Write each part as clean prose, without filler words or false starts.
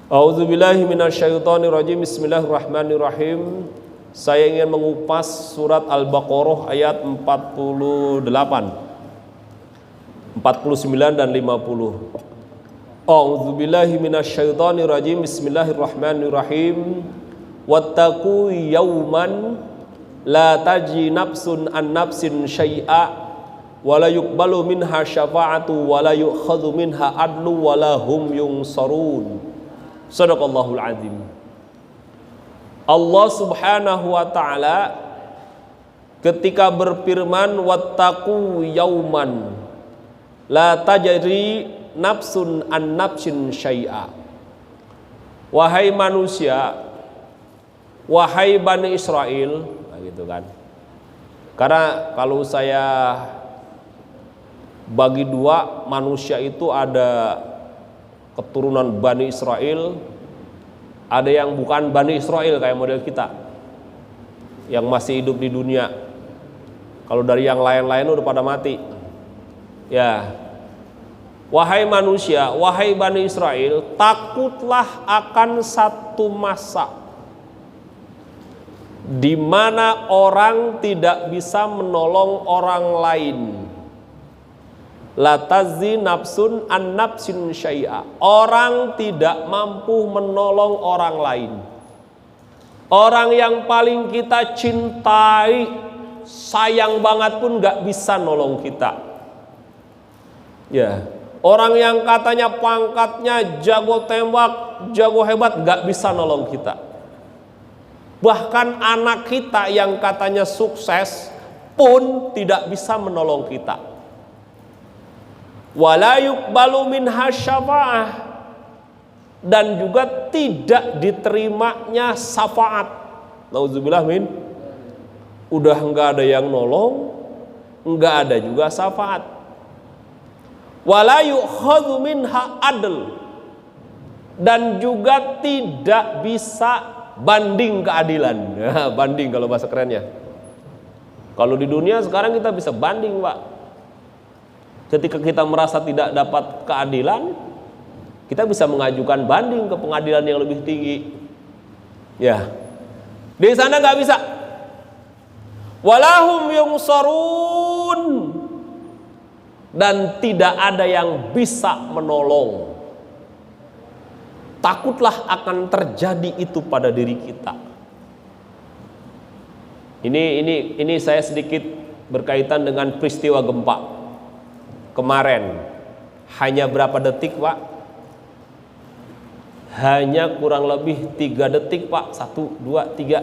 A'udzubillahi minasyaitonirrajim. Bismillahirrahmanirrahim. Saya ingin mengupas surat Al-Baqarah ayat 48, 49 dan 50. A'udzubillahi minasyaitonirrajim. Bismillahirrahmanirrahim. Wattaqu yawman la tajzi nafsun an nafsin syai'a wa la yuqbalu minha syafa'atu wa la yu'khadhu minha adlu wa la hum yunsarun. Shadaqallahul azim. Allah subhanahu wa ta'ala ketika berfirman wattaqu yauman la tajri nafsun an nafsin syai'a. Wahai manusia, wahai Bani Israel, nah gitu kan. Karena kalau saya bagi dua, manusia itu ada keturunan Bani Israel, ada yang bukan Bani Israel kayak model kita yang masih hidup di dunia. Kalau dari yang lain-lain udah pada mati. Ya, wahai manusia, wahai Bani Israel, takutlah akan satu masa di mana orang tidak bisa menolong orang lain. La tazzi nafsun an nafsin syai'a. Orang tidak mampu menolong orang lain. Orang yang paling kita cintai, sayang banget pun gak bisa nolong kita. Ya, orang yang katanya pangkatnya jago tembak, jago hebat, gak bisa nolong kita. Bahkan anak kita yang katanya sukses pun tidak bisa menolong kita. Wala yuqbalu minha syafa'ah, dan juga tidak diterimanya syafaat. Nauzubillah min. Udah enggak ada yang nolong, enggak ada juga syafaat. Wala yu'khadhu minha adl, dan juga tidak bisa banding keadilan. Ya, banding kalau bahasa kerennya. Kalau di dunia sekarang kita bisa banding, Pak. Ketika kita merasa tidak dapat keadilan, kita bisa mengajukan banding ke pengadilan yang lebih tinggi. Ya, di sana nggak bisa. Walahum yunsarun, dan tidak ada yang bisa menolong. Takutlah akan terjadi itu pada diri kita. Ini saya sedikit berkaitan dengan peristiwa gempa kemarin. Hanya berapa detik, Pak? Hanya kurang lebih 3 detik, Pak. 1, 2, 3.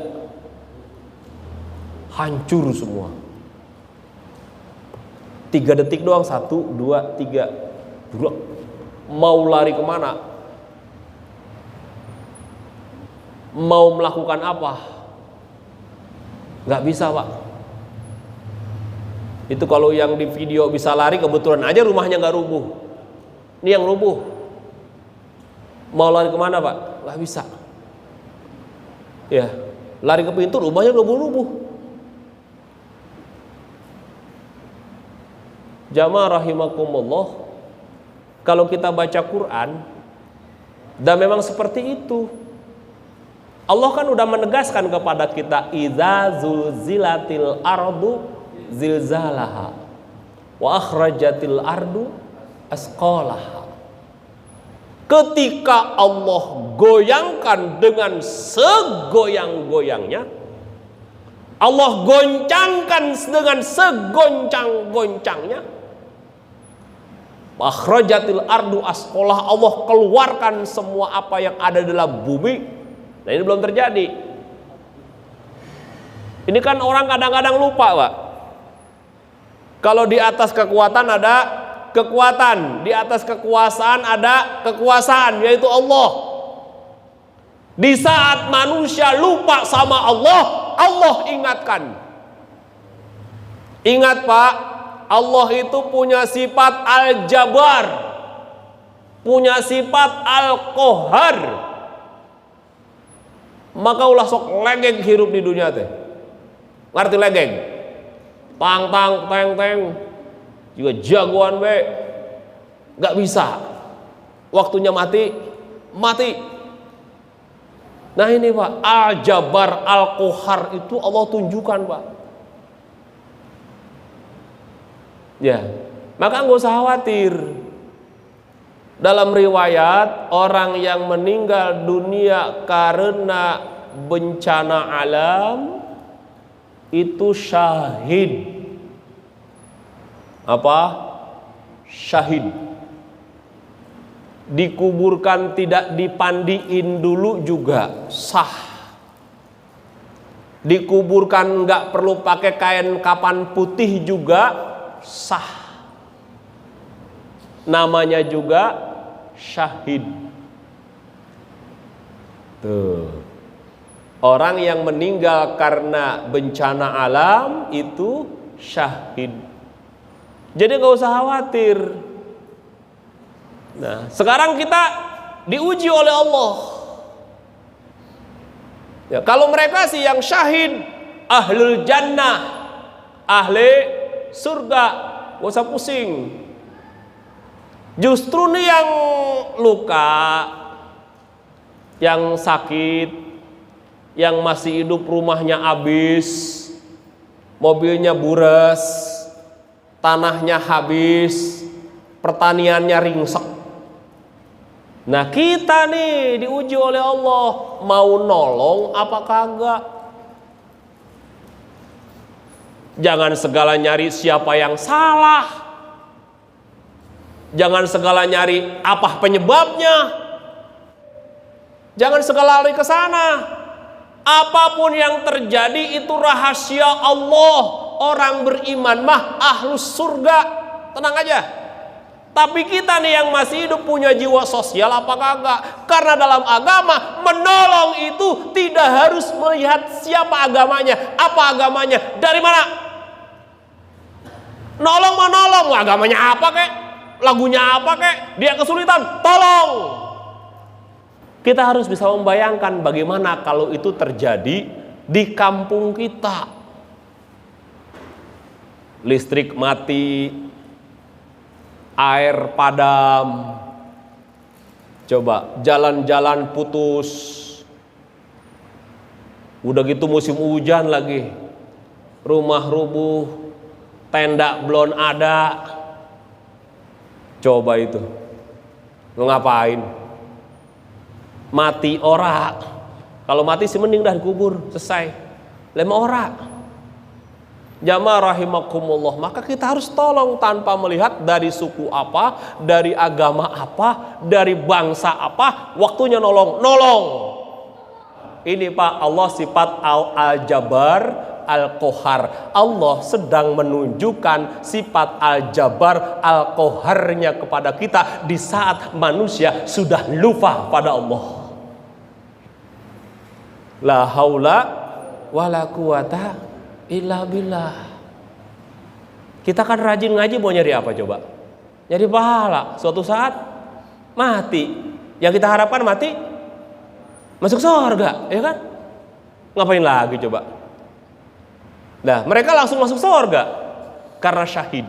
Hancur semua. 3 detik doang. 1, 2, 3. Mau lari kemana? Mau melakukan apa? Gak bisa, Pak. Itu kalau yang di video bisa lari, kebetulan aja rumahnya nggak rubuh. Ini yang rubuh. Mau lari kemana, Pak? Nggak bisa. Ya, lari ke pintu, rumahnya rubuh-rubuh. Jamaah rahimakumullah, kalau kita baca Quran, dan memang seperti itu. Allah kan udah menegaskan kepada kita, idza zulzilatil ardu zilzalaha wa akhrajatil ardu asqalaha. Ketika Allah goyangkan dengan segoyang-goyangnya, Allah goncangkan dengan segoncang-goncangnya, wa akhrajatil ardu asqalaha, Allah keluarkan semua apa yang ada dalam bumi. Nah, ini belum terjadi. Ini kan orang kadang-kadang lupa, Pak. Kalau di atas kekuatan ada kekuatan, di atas kekuasaan ada kekuasaan, yaitu Allah. Di saat manusia lupa sama Allah, Allah ingatkan. Ingat, Pak, Allah itu punya sifat Al-Jabbar, punya sifat Al-Qahar. Maka ulah sok legeng hirup di dunia teh. Ngerti legeng? Tang tang teng teng juga jagoan be, nggak bisa. Waktunya mati, mati. Nah ini Pak, Al-Jabbar, Al-Qahar itu Allah tunjukkan Pak. Ya, maka nggak usah khawatir. Dalam riwayat, orang yang meninggal dunia karena bencana alam itu syahid. Apa? Syahid. Dikuburkan tidak dipandiin dulu juga sah. Dikuburkan nggak perlu pakai kain kapan putih juga sah. Namanya juga syahid. Tuh. Orang yang meninggal karena bencana alam itu syahid. Jadi gak usah khawatir. Nah, sekarang kita diuji oleh Allah. Ya, kalau mereka sih yang syahid, ahlul jannah, ahli surga, gak usah pusing. Justru nih yang luka, yang sakit, yang masih hidup rumahnya habis, mobilnya buras, tanahnya habis, pertaniannya ringsek. Nah kita nih diuji oleh Allah, mau nolong apa kagak? Jangan segala nyari siapa yang salah. Jangan segala nyari apa penyebabnya. Jangan segala lari ke sana. Apapun yang terjadi itu rahasia Allah. Orang beriman mah ahlus surga. Tenang aja. Tapi kita nih yang masih hidup punya jiwa sosial apa kagak? Karena dalam agama menolong itu tidak harus melihat siapa agamanya, apa agamanya, dari mana. Nolong menolong, agamanya apa kek? Lagunya apa kek? Dia kesulitan, tolong. Kita harus bisa membayangkan bagaimana kalau itu terjadi di kampung kita. Listrik mati, air padam, coba jalan-jalan putus, udah gitu musim hujan lagi, rumah rubuh, tenda belum ada. Coba itu, lu ngapain? Mati ora. Kalau mati sih mending dah dikubur, selesai. Lema ora. Jamaah rahimakumullah, maka kita harus tolong tanpa melihat dari suku apa, dari agama apa, dari bangsa apa, waktunya nolong. Ini Pak, Allah sifat Al-Jabbar, Al-Qahar. Allah sedang menunjukkan sifat Al-Jabbar, Al-Qaharnya kepada kita di saat manusia sudah lupa pada Allah. La haula wala quwata illa billah. Kita kan rajin ngaji, mau nyari apa coba? Nyari pahala. Suatu saat mati. Yang kita harapkan mati masuk surga, ya kan? Ngapain lagi coba? Nah, mereka langsung masuk surga karena syahid.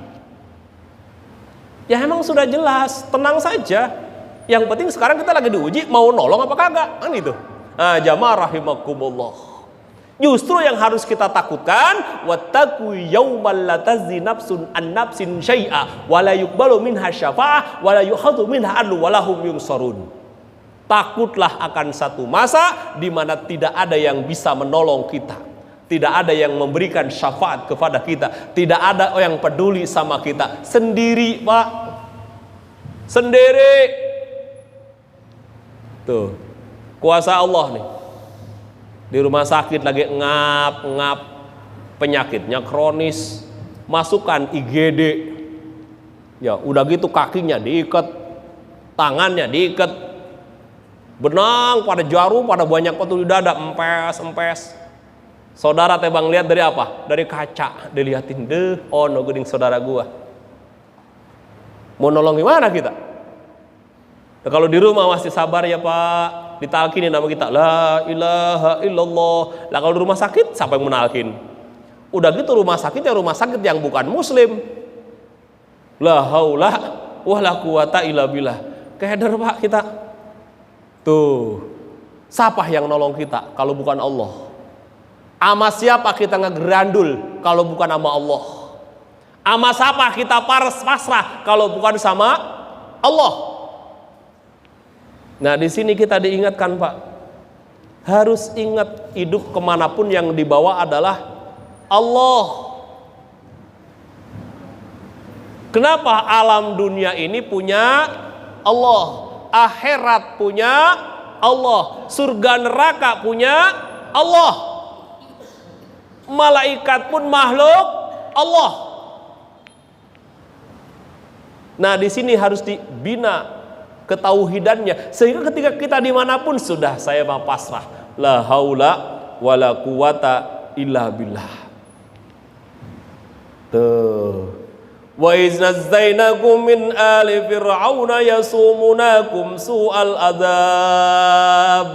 Ya emang sudah jelas, tenang saja. Yang penting sekarang kita lagi diuji, mau nolong apa kagak? Kan itu. Nah, jamaah rahimakumullah. Justru yang harus kita takutkan, wattaqu yaumal la tajzi nafsun an nafsin syai'a wa la yuqbalu minha syafa'ah wa la yu'khadhu minha 'adlun wa lahum yunsarun. Takutlah akan satu masa di mana tidak ada yang bisa menolong kita. Tidak ada yang memberikan syafaat kepada kita. Tidak ada yang peduli sama kita. Sendiri, Pak. Sendiri. Tuh. Kuasa Allah nih. Di rumah sakit lagi ngap penyakitnya kronis, masukkan IGD. Ya, udah gitu kakinya diikat, tangannya diikat. Benang pada jarum, pada banyak waktu di dada, empes. Saudara teh bang lihat dari apa? Dari kaca, dilihatin deh, oh no geuning saudara gua. Mau nolong gimana kita? Nah, kalau di rumah masih sabar ya Pak, ditalkinin nama kita, la ilaha illallah. Lah kalau di rumah sakit siapa yang menalkin? Udah gitu rumah sakitnya rumah sakit yang bukan muslim. La haula wala quwata illa billah. Keder Pak kita. Tuh. Siapa yang nolong kita kalau bukan Allah? Ama siapa kita ngegerandul kalau bukan sama Allah? Ama siapa kita pasrah kalau bukan sama Allah? Nah, di sini kita diingatkan, Pak. Harus ingat, hidup kemanapun yang dibawa adalah Allah. Kenapa alam dunia ini punya Allah, akhirat punya Allah, surga neraka punya Allah, malaikat pun makhluk Allah. Nah, di sini harus dibina ketauhidannya, sehingga ketika kita dimanapun sudah, saya mau pasrah, la haula wala quwata illa billah. Tuh. Wa iz nazzainakum min ali fir'auna yasumunakum su'al adzab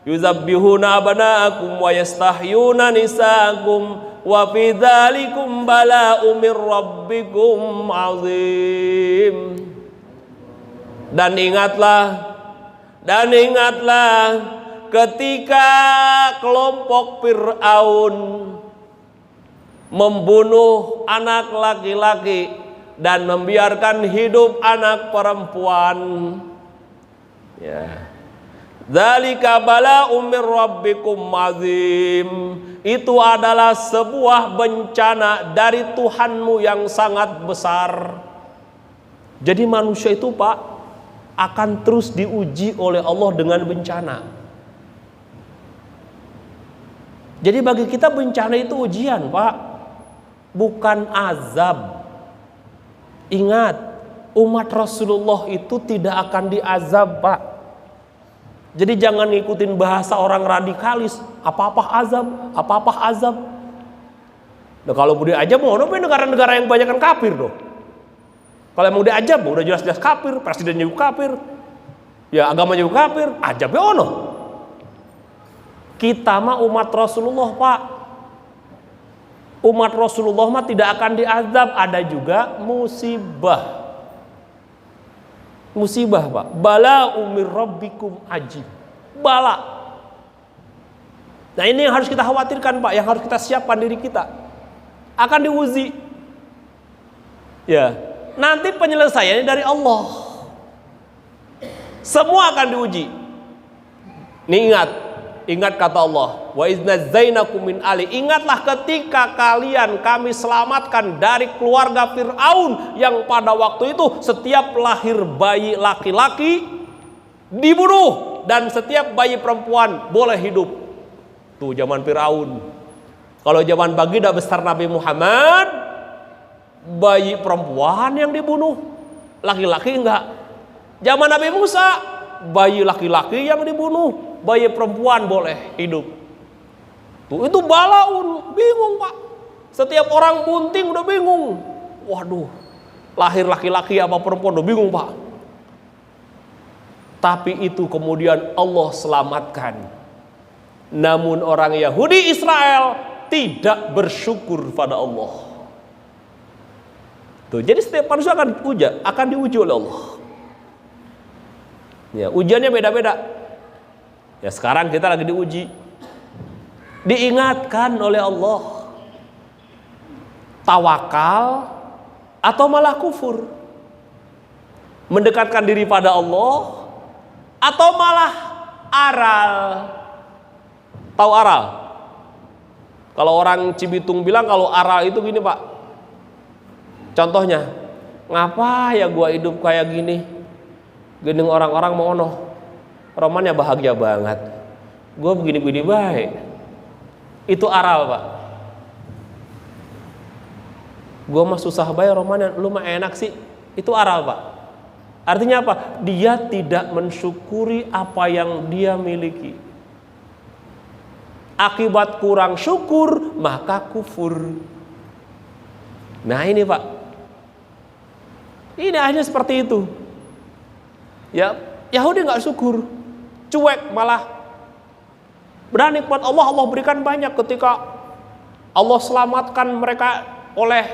yuzabbihuna abna'akum wa yastahyuna nisaakum wa fi dzalikum bala'un mir rabbikum 'azim. Dan ingatlah ketika kelompok Fir'aun membunuh anak laki-laki dan membiarkan hidup anak perempuan. Ya. Dzalika bala'un mir rabbikum 'azim. Itu adalah sebuah bencana dari Tuhanmu yang sangat besar. Jadi manusia itu, Pak, akan terus diuji oleh Allah dengan bencana. Jadi bagi kita bencana itu ujian, Pak, bukan azab. Ingat, umat Rasulullah itu tidak akan diazab, Pak. Jadi jangan ngikutin bahasa orang radikalis, apa-apa azab. Nah, kalau mau diajab, mau negara-negara yang banyak kan kafir dong. Kalau mau diajab, udah jelas-jelas kafir, presidennya juga kafir, ya agamanya juga kafir, ajabnya ono. Kita mah umat Rasulullah, Pak. Umat Rasulullah mah tidak akan diazab, ada juga musibah. Musibah, Pak. Bala umir rabbikum ajib. Bala. Nah, ini yang harus kita khawatirkan, Pak, yang harus kita siapkan diri kita. Akan diuji. Ya, nanti penyelesaiannya dari Allah. Semua akan diuji. Nih ingat kata Allah, wa iznazzainakum min ali. Ingatlah ketika kami selamatkan dari keluarga Fir'aun yang pada waktu itu setiap lahir bayi laki-laki dibunuh dan setiap bayi perempuan boleh hidup. Tuh zaman Fir'aun. Kalau zaman baginda besar Nabi Muhammad, bayi perempuan yang dibunuh, laki-laki enggak. Zaman Nabi Musa, bayi laki-laki yang dibunuh, bayi perempuan boleh hidup. Tuh, itu balaun, bingung, Pak. Setiap orang bunting udah bingung. Waduh, lahir laki-laki apa perempuan udah bingung, Pak. Tapi itu kemudian Allah selamatkan. Namun orang Yahudi Israel tidak bersyukur pada Allah. Tuh, jadi setiap manusia akan diuji oleh Allah. Ya, ujiannya beda-beda. Ya, sekarang kita lagi diuji. Diingatkan oleh Allah. Tawakal atau malah kufur. Mendekatkan diri pada Allah atau malah aral. Tahu aral? Kalau orang Cibitung bilang kalau aral itu gini, Pak. Contohnya, ngapa ya gua hidup kayak gini? Gendeng orang-orang mau ono. Romannya bahagia banget. Gue begini-begini baik. Itu aral, Pak. Gue mah susah baik romannya, lu mah enak sih. Itu aral, Pak. Artinya apa? Dia tidak mensyukuri apa yang dia miliki. Akibat kurang syukur, maka kufur. Nah ini, Pak. Ini akhirnya seperti itu. Ya, Yahudi nggak syukur, cuek malah. Berani buat Allah, Allah berikan banyak ketika Allah selamatkan mereka oleh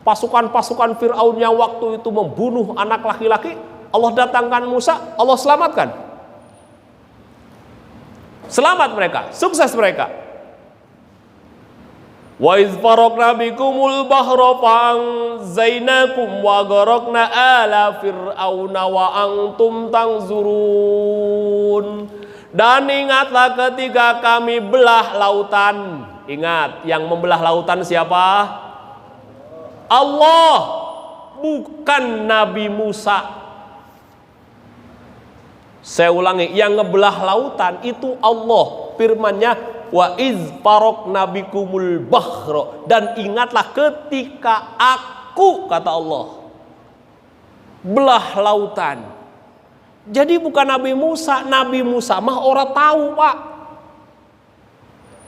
pasukan-pasukan Fir'aun yang waktu itu membunuh anak laki-laki. Allah datangkan Musa, Allah selamatkan. Selamat mereka, sukses mereka. Wa iz faraqna bikumul bahra fa'anzainakum wa gharaqna ala fir'auna wa antum tanzurun. Dan ingatlah ketika kami belah lautan. Ingat, yang membelah lautan siapa? Allah, bukan Nabi Musa. Saya ulangi, yang ngebelah lautan itu Allah. Firman-Nya, wa iz faraqna bikumul bahra, dan ingatlah ketika aku, kata Allah, belah lautan. Jadi bukan Nabi Musa. Nabi Musa mah orang tahu, Pak.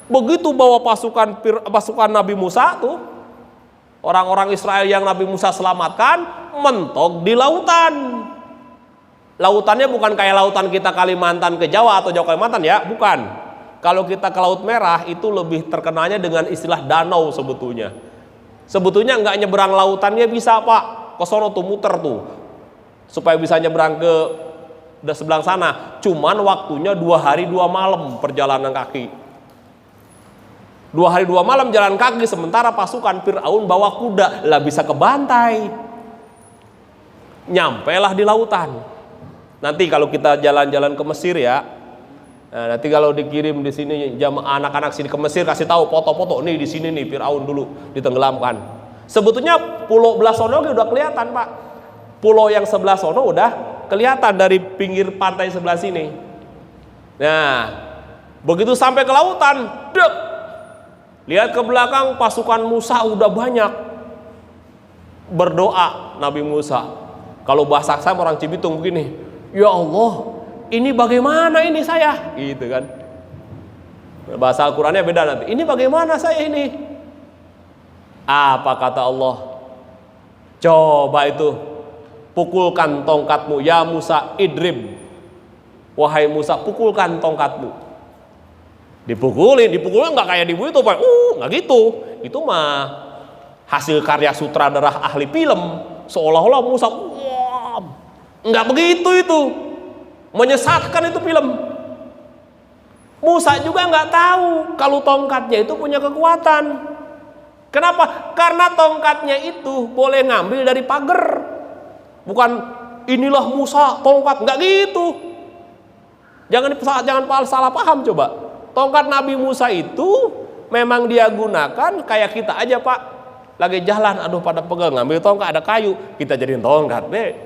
Begitu bawa pasukan Nabi Musa tuh, orang-orang Israel yang Nabi Musa selamatkan mentok di lautan. Lautannya bukan kayak lautan kita Kalimantan ke Jawa atau Jawa Kalimantan ya, bukan. Kalau kita ke Laut Merah itu lebih terkenalnya dengan istilah danau sebetulnya. Sebetulnya nggak nyeberang lautannya bisa, Pak. Ke sono tuh muter tuh, supaya bisa nyeberang ke sebelah sana. Cuman waktunya 2 hari 2 malam perjalanan kaki. 2 hari 2 malam jalan kaki, sementara pasukan Fir'aun bawa kuda, lah bisa kebantai. Nyampelah di lautan. Nanti kalau kita jalan-jalan ke Mesir ya, nah, nanti kalau dikirim di sini jamaah anak-anak sini ke Mesir, kasih tahu foto-foto nih, di sini nih Fir'aun dulu ditenggelamkan. Sebetulnya pulau belah sono udah kelihatan, Pak. Pulau yang sebelah sono udah kelihatan dari pinggir pantai sebelah sini. Nah, begitu sampai ke lautan, dek, lihat ke belakang, pasukan Musa udah banyak. Berdoa Nabi Musa. Kalau bahasa saya orang Cibitung begini, ya Allah, ini bagaimana ini saya? Gitu kan. Bahasa Al-Qur'annya beda nanti. Ini bagaimana saya ini? Apa kata Allah? Coba itu, pukulkan tongkatmu ya Musa, idrib. Wahai Musa, pukulkan tongkatmu. Dipukulin nggak kayak dibu itu, Pak. Nggak gitu. Itu mah hasil karya sutradara ahli film. Seolah-olah Musa, nggak begitu itu. Menyesatkan itu film. Musa juga nggak tahu kalau tongkatnya itu punya kekuatan. Kenapa? Karena tongkatnya itu boleh ngambil dari pagar. Bukan inilah Musa tongkat, nggak gitu. Jangan salah paham coba. Tongkat Nabi Musa itu memang dia gunakan kayak kita aja, Pak. Lagi jalan, aduh pada pegang, ngambil tongkat, ada kayu, kita jadiin tongkat deh.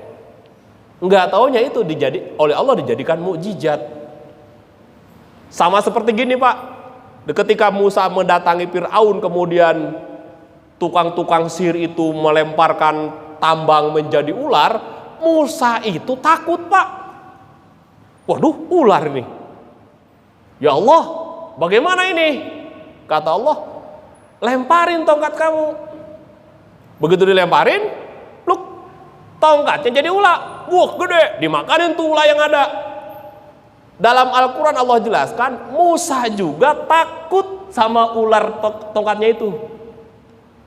Enggak taunya itu oleh Allah dijadikan mukjizat. Sama seperti gini, Pak. Ketika Musa mendatangi Fir'aun, kemudian tukang-tukang sihir itu melemparkan tambang menjadi ular, Musa itu takut, Pak. Waduh, ular ini. Ya Allah, bagaimana ini? Kata Allah, lemparin tongkat kamu. Begitu dilemparin, pluk, tongkatnya jadi ular. Wah, gede, dimakanin tuh ular yang ada. Dalam Al-Quran Allah jelaskan, Musa juga takut sama ular tongkatnya itu.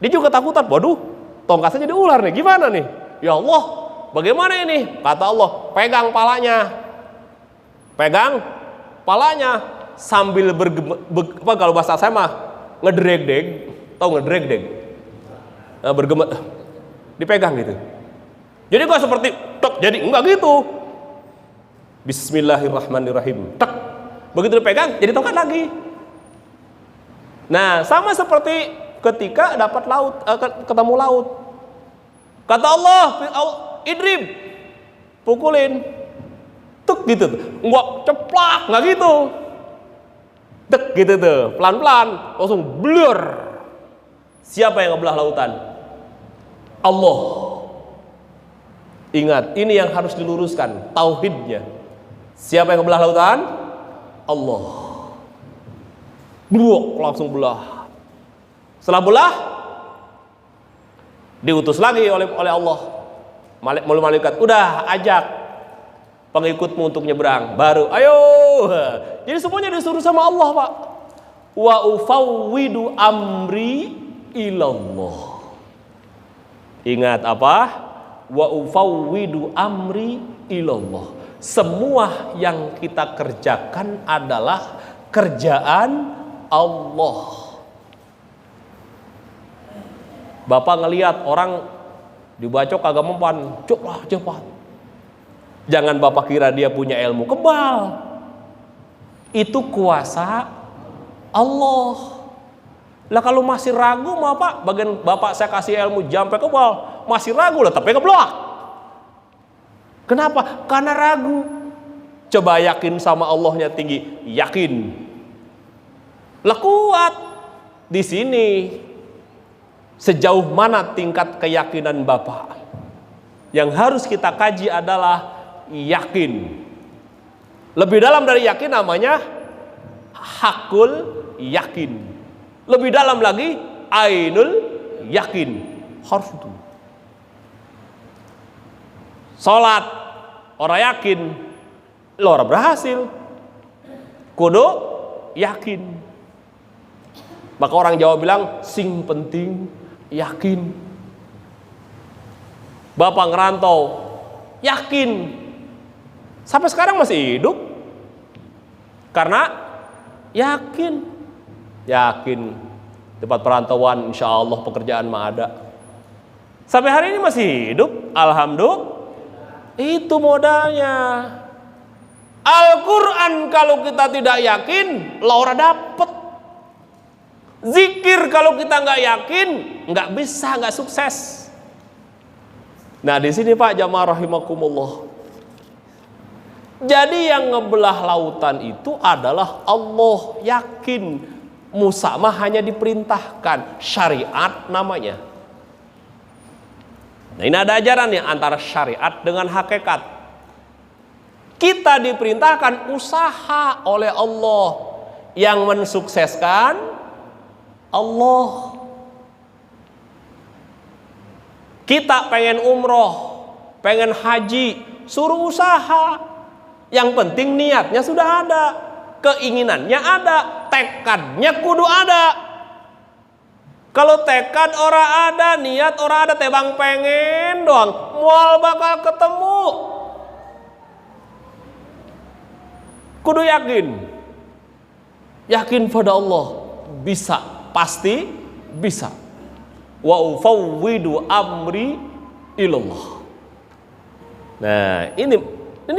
Dia juga takutan, waduh, tongkatnya jadi ular nih, gimana nih? Ya Allah, bagaimana ini? Kata Allah, pegang palanya sambil kalau bahasa saya mah ngedreg-deg, tahu ngedreg-deg? Nah, bergema, dipegang gitu. Jadi kok seperti tok, jadi enggak gitu. Bismillahirrahmanirrahim. Tek. Begitu dipegang, jadi tongkat lagi. Nah, sama seperti ketika dapat ketemu laut. Kata Allah, idrib, pukulin. Tuk gitu. Enggak ceplak, enggak gitu. Tek gitu tuh, pelan-pelan, langsung blur. Siapa yang ngebelah lautan? Allah. Ingat, ini yang harus diluruskan, tauhidnya. Siapa yang ngebelah lautan? Allah. Blok, langsung belah. Setelah belah, diutus lagi oleh Allah. Malaikat, udah ajak pengikutmu untuk nyebrang. Baru, ayo. Jadi semuanya disuruh sama Allah, Pak. Wa ufawwidu amri ilallah. Ingat apa? Wa ufawwidu amri ilallah. Semua yang kita kerjakan adalah kerjaan Allah. Bapak ngelihat orang dibacok kagak mempan, cepat. Jangan bapak kira dia punya ilmu kebal. Itu kuasa Allah. Lah kalau masih ragu mah Pak, bagian bapak saya kasih ilmu jampe kebal, masih ragu lah tapi keblok. Kenapa? Karena ragu. Coba yakin sama Allahnya tinggi, yakin. Lah kuat. Di sini sejauh mana tingkat keyakinan Bapak? Yang harus kita kaji adalah yakin. Lebih dalam dari yakin namanya hakul yakin. Lebih dalam lagi ainul yakin. Harus itu. Salat orang yakin, lo orang berhasil. Kudu yakin. Maka orang Jawa bilang sing penting yakin. Bapak ngerantau yakin. Sampai sekarang masih hidup. Karena yakin. Tempat perantauan insya Allah pekerjaan mah ada. Sampai hari ini masih hidup. Alhamdulillah. Itu modalnya. Al-Quran kalau kita tidak yakin, ora dapet. Zikir kalau kita nggak yakin, nggak bisa, nggak sukses. Nah di sini Pak jamaah rahimakumullah. Jadi yang ngebelah lautan itu adalah Allah, yakin. Musa mah hanya diperintahkan, syariat namanya. Nah ini ada ajaran nih antara syariat dengan hakikat. Kita diperintahkan usaha oleh Allah, yang mensukseskan Allah. Kita pengen umroh, pengen haji, suruh usaha. Yang penting niatnya sudah ada, keinginannya ada, tekadnya kudu ada. Kalau tekad ora ada, niat ora ada, tebang pengen doang, mual bakal ketemu. Kudu yakin. Yakin pada Allah, bisa, pasti bisa. Wa ufawwidu amri ilallah. Nah, ini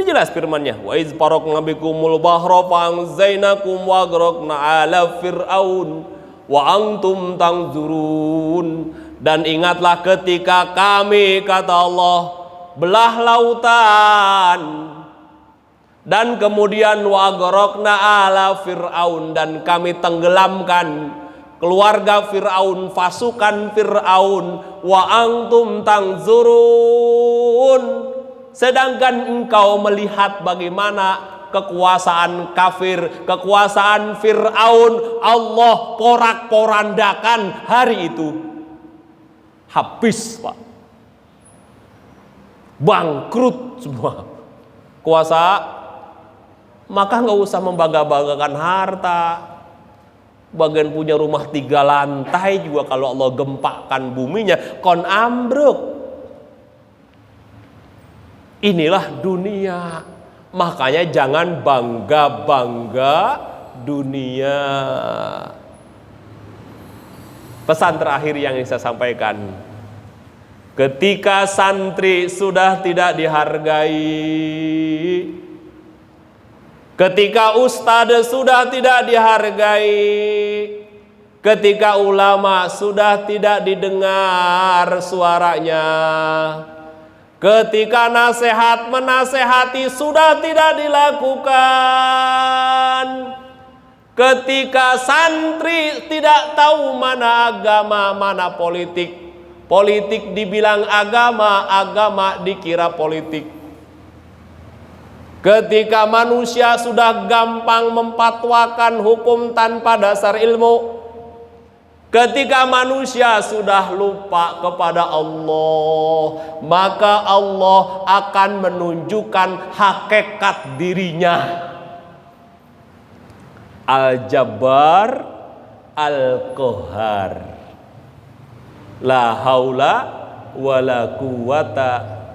jelas firman-Nya. Wa iz faraqna bikumul bahra fa'anzainakum wa aghraqna ala fir'aun wa antum tanzurun. Dan ingatlah ketika kami, kata Allah, belah lautan dan kemudian wa aghraqna ala fir'aun, dan kami tenggelamkan keluarga Fir'aun, pasukan Fir'aun, wa antum tanzurun, sedangkan engkau melihat bagaimana kekuasaan kafir, kekuasaan Fir'aun, Allah porak-porandakan hari itu. Habis Pak, bangkrut semua kuasa. Maka nggak usah membangga-banggakan harta. Bagian punya rumah 3 lantai juga kalau Allah gempakan buminya kon ambruk. Inilah dunia. Makanya jangan bangga-bangga dunia. Pesan terakhir yang saya sampaikan, ketika santri sudah tidak dihargai, ketika ustadz sudah tidak dihargai, ketika ulama sudah tidak didengar suaranya, ketika nasihat menasehati sudah tidak dilakukan, ketika santri tidak tahu mana agama, mana politik, politik dibilang agama, agama dikira politik, ketika manusia sudah gampang memfatwakan hukum tanpa dasar ilmu, ketika manusia sudah lupa kepada Allah, maka Allah akan menunjukkan hakikat dirinya. Al-Jabbar, Al-Qahar. La haula wala quwata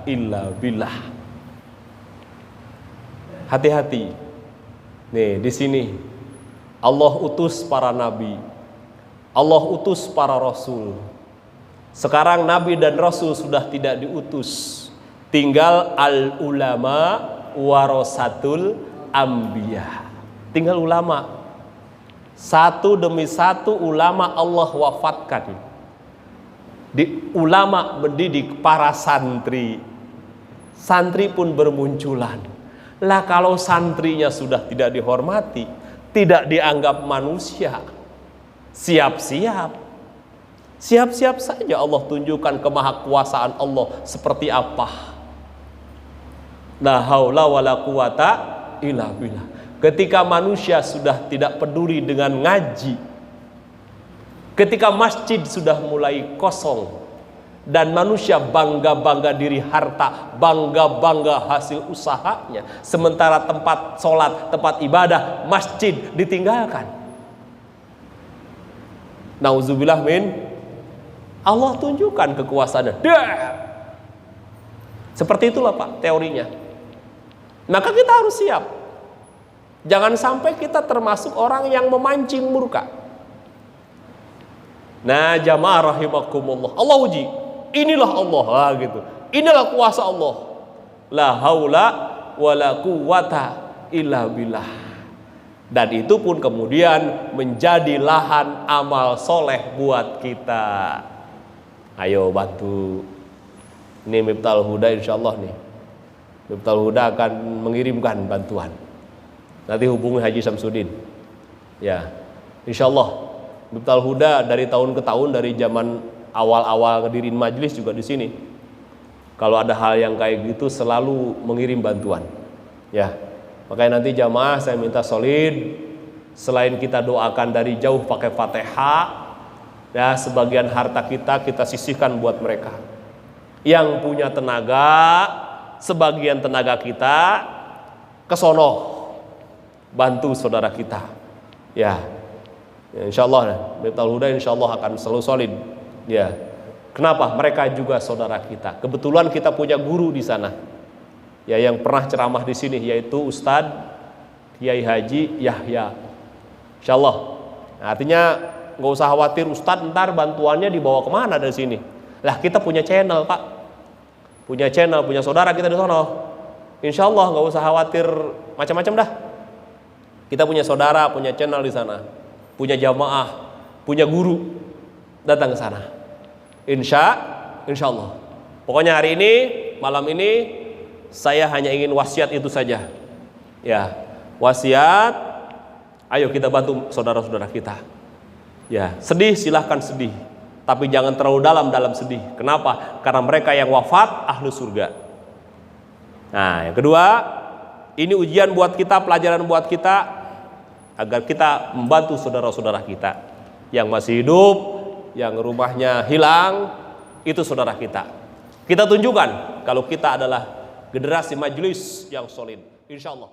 illa billah. Hati-hati. Nih di sini Allah utus para nabi, Allah utus para rasul. Sekarang nabi dan rasul sudah tidak diutus, tinggal al ulama warasatul anbiya. Tinggal ulama. Satu demi satu ulama Allah wafatkan. Ulama mendidik para santri. Santri pun bermunculan. Lah kalau santrinya sudah tidak dihormati, tidak dianggap manusia, siap-siap saja Allah tunjukkan kemahakuasaan Allah seperti apa. La haula wala quwata illa billah. Ketika manusia sudah tidak peduli dengan ngaji, ketika masjid sudah mulai kosong, dan manusia bangga-bangga diri harta, bangga-bangga hasil usahanya, sementara tempat sholat, tempat ibadah, masjid ditinggalkan. Nauzubillah min. Allah tunjukkan kekuasaannya. Seperti itulah Pak teorinya. Maka kita harus siap. Jangan sampai kita termasuk orang yang memancing murka. Nah, jamaah rahimakumullah, Allah uji. Inilah Allah, gitu. Inilah kuasa Allah. La haula wala quwata illa billah. Dan itu pun kemudian menjadi lahan amal soleh buat kita. Ayo bantu. Ini Miftahul Huda insyaallah nih. Miftahul Huda akan mengirimkan bantuan. Nanti hubungi Haji Samsudin. Ya, insyaallah. Miftahul Huda dari tahun ke tahun, dari zaman awal-awal ngedirin majelis juga di sini. Kalau ada hal yang kayak gitu selalu mengirim bantuan. Ya, makanya nanti jamaah saya minta solid. Selain kita doakan dari jauh pakai Fatihah, ya sebagian harta kita sisihkan buat mereka. Yang punya tenaga, sebagian tenaga kita kesono bantu saudara kita. Ya. Insyaallah Miftahul Huda insyaallah akan selalu solid. Ya. Kenapa? Mereka juga saudara kita. Kebetulan kita punya guru di sana. Ya, yang pernah ceramah di sini yaitu Ustadz Kiai Haji Yahya. Insyaallah. Nah, artinya nggak usah khawatir Ustadz ntar bantuannya dibawa kemana dari sini. Lah kita punya channel Pak. Punya channel, punya saudara kita di sana. Insyaallah nggak usah khawatir macam-macam dah. Kita punya saudara, punya channel di sana. Punya jamaah, punya guru, datang ke sana. Insyaallah. Pokoknya hari ini, malam ini, saya hanya ingin wasiat itu saja. Ya, wasiat. Ayo kita bantu saudara-saudara kita. Ya, sedih silahkan sedih, tapi jangan terlalu dalam sedih. Kenapa? Karena mereka yang wafat ahlu surga. Nah, yang kedua, ini ujian buat kita, pelajaran buat kita, agar kita membantu saudara-saudara kita yang masih hidup, yang rumahnya hilang, itu saudara kita. Kita tunjukkan kalau kita adalah generasi majelis yang solid, insyaallah.